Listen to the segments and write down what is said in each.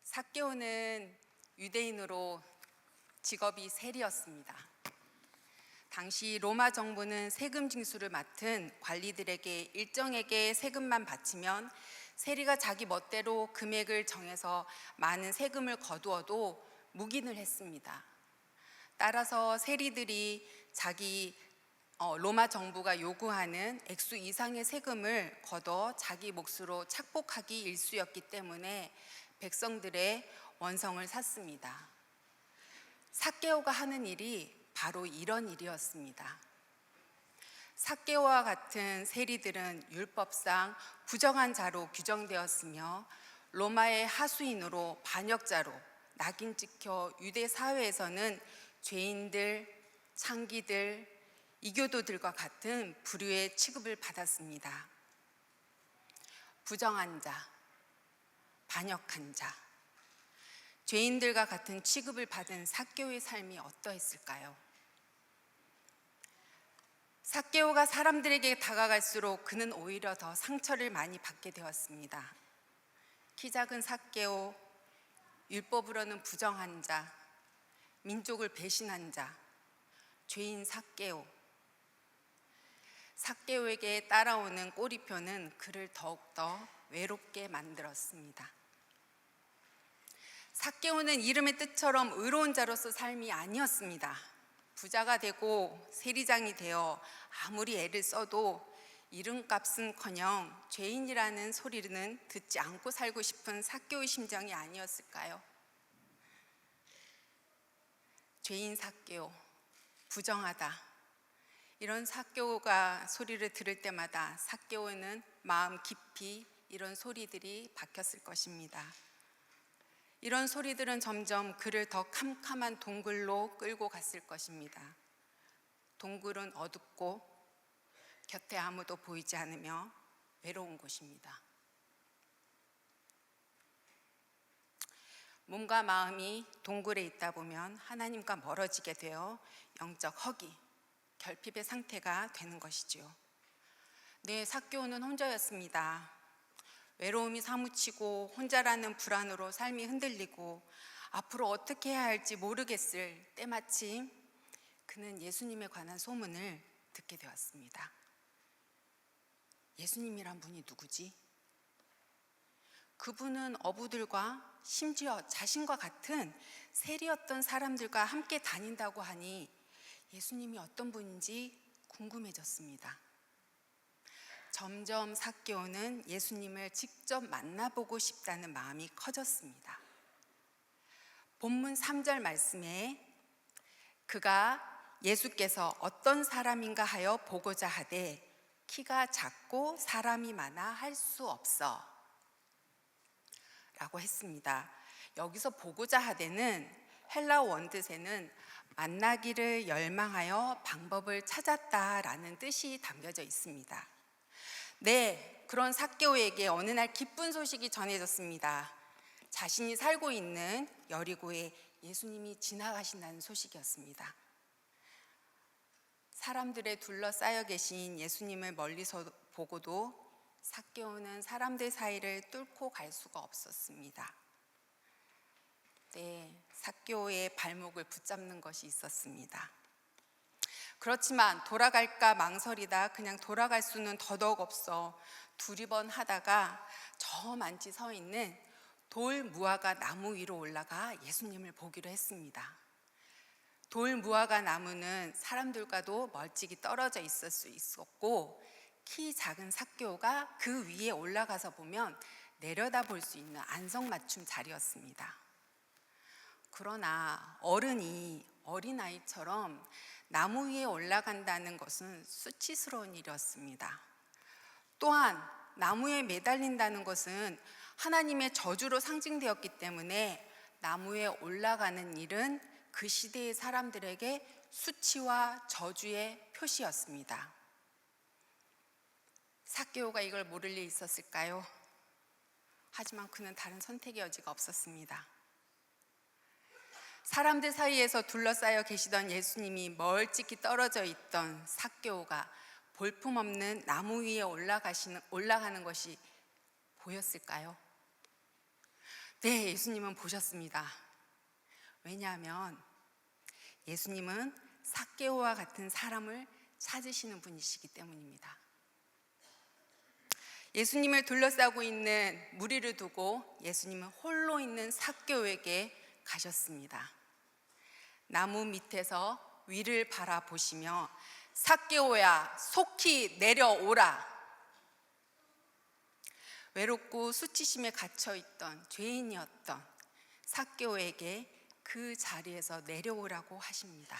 삭개오는 유대인으로 직업이 세리였습니다. 당시 로마 정부는 세금 징수를 맡은 관리들에게 일정에게 세금만 바치면 세리가 자기 멋대로 금액을 정해서 많은 세금을 거두어도 묵인을 했습니다. 따라서 세리들이 로마 정부가 요구하는 액수 이상의 세금을 거둬 자기 몫으로 착복하기 일쑤였기 때문에 백성들의 원성을 샀습니다. 삭개오가 하는 일이 바로 이런 일이었습니다. 삭개오와 같은 세리들은 율법상 부정한 자로 규정되었으며 로마의 하수인으로 반역자로 낙인 찍혀 유대 사회에서는 죄인들, 창기들, 이교도들과 같은 부류의 취급을 받았습니다. 부정한 자, 반역한 자, 죄인들과 같은 취급을 받은 삭개오의 삶이 어떠했을까요? 삭개오가 사람들에게 다가갈수록 그는 오히려 더 상처를 많이 받게 되었습니다. 키 작은 삭개오, 율법으로는 부정한 자, 민족을 배신한 자, 죄인 삭개오. 삭개오에게 따라오는 꼬리표는 그를 더욱더 외롭게 만들었습니다. 삭개오는 이름의 뜻처럼 의로운 자로서 삶이 아니었습니다. 부자가 되고 세리장이 되어 아무리 애를 써도 이름값은커녕 죄인이라는 소리는 듣지 않고 살고 싶은 삭개오의 심정이 아니었을까요? 죄인 삭개오, 부정하다. 이런 삭개오가 소리를 들을 때마다 삭개오는 마음 깊이 이런 소리들이 박혔을 것입니다. 이런 소리들은 점점 그를 더 캄캄한 동굴로 끌고 갔을 것입니다. 동굴은 어둡고 곁에 아무도 보이지 않으며 외로운 곳입니다. 몸과 마음이 동굴에 있다 보면 하나님과 멀어지게 되어 영적 허기, 결핍의 상태가 되는 것이지요. 네, 삭개오는 혼자였습니다. 외로움이 사무치고 혼자라는 불안으로 삶이 흔들리고 앞으로 어떻게 해야 할지 모르겠을 때마침 그는 예수님에 관한 소문을 듣게 되었습니다. 예수님이란 분이 누구지? 그분은 어부들과 심지어 자신과 같은 세리였던 사람들과 함께 다닌다고 하니 예수님이 어떤 분인지 궁금해졌습니다. 점점 삭개오는 예수님을 직접 만나보고 싶다는 마음이 커졌습니다. 본문 3절 말씀에 그가 예수께서 어떤 사람인가 하여 보고자 하되 키가 작고 사람이 많아 할 수 없어 라고 했습니다. 여기서 보고자 하되는 헬라어 원뜻에는 만나기를 열망하여 방법을 찾았다라는 뜻이 담겨져 있습니다. 네, 그런 삭개오에게 어느 날 기쁜 소식이 전해졌습니다. 자신이 살고 있는 여리고에 예수님이 지나가신다는 소식이었습니다. 사람들에 둘러싸여 계신 예수님을 멀리서 보고도 삭개오는 사람들 사이를 뚫고 갈 수가 없었습니다. 네, 삭개오의 발목을 붙잡는 것이 있었습니다. 그렇지만 돌아갈까 망설이다 그냥 돌아갈 수는 더더욱 없어 두리번 하다가 저 많이 서 있는 돌 무화과 나무 위로 올라가 예수님을 보기로 했습니다. 돌 무화과 나무는 사람들과도 멀찍이 떨어져 있을 수 있었고 키 작은 삭개오가 그 위에 올라가서 보면 내려다 볼 수 있는 안성맞춤 자리였습니다. 그러나 어른이 어린아이처럼 나무 위에 올라간다는 것은 수치스러운 일이었습니다. 또한 나무에 매달린다는 것은 하나님의 저주로 상징되었기 때문에 나무에 올라가는 일은 그 시대의 사람들에게 수치와 저주의 표시였습니다. 삭개오가 이걸 모를 리 있었을까요? 하지만 그는 다른 선택의 여지가 없었습니다. 사람들 사이에서 둘러싸여 계시던 예수님이 멀찍이 떨어져 있던 삭개오가 볼품없는 나무 위에 올라가는 것이 보였을까요? 네, 예수님은 보셨습니다. 왜냐하면 예수님은 삭개오와 같은 사람을 찾으시는 분이시기 때문입니다. 예수님을 둘러싸고 있는 무리를 두고 예수님은 홀로 있는 삭개오에게 가셨습니다. 나무 밑에서 위를 바라보시며 삭개오야, 속히 내려오라. 외롭고 수치심에 갇혀있던 죄인이었던 삭개오에게 그 자리에서 내려오라고 하십니다.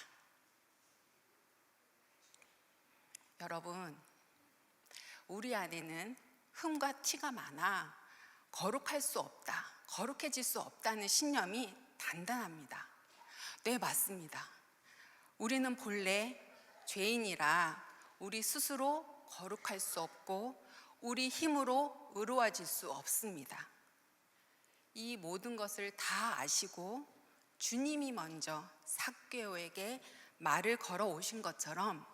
여러분, 우리 안에는 흠과 티가 많아 거룩할 수 없다, 거룩해질 수 없다는 신념이 단단합니다. 네, 맞습니다. 우리는 본래 죄인이라 우리 스스로 거룩할 수 없고 우리 힘으로 의로워질 수 없습니다. 이 모든 것을 다 아시고 주님이 먼저 삭개오에게 말을 걸어 오신 것처럼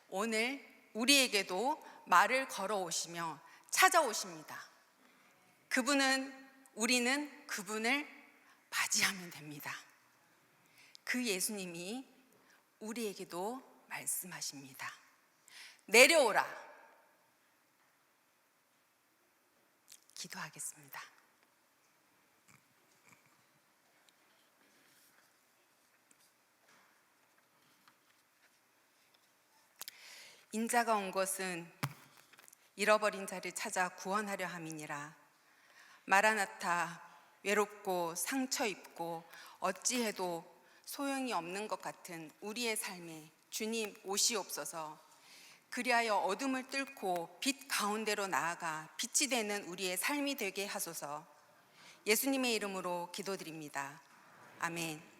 오늘 우리에게도 말을 걸어 오시며 찾아오십니다. 우리는 그분을 맞이하면 됩니다. 그 예수님이 우리에게도 말씀하십니다. 내려오라. 기도하겠습니다. 인자가 온 것은 잃어버린 자를 찾아 구원하려 함이니라. 마라나타, 외롭고 상처 입고 어찌해도 소용이 없는 것 같은 우리의 삶에 주님 오시옵소서. 그리하여 어둠을 뚫고 빛 가운데로 나아가 빛이 되는 우리의 삶이 되게 하소서. 예수님의 이름으로 기도드립니다. 아멘.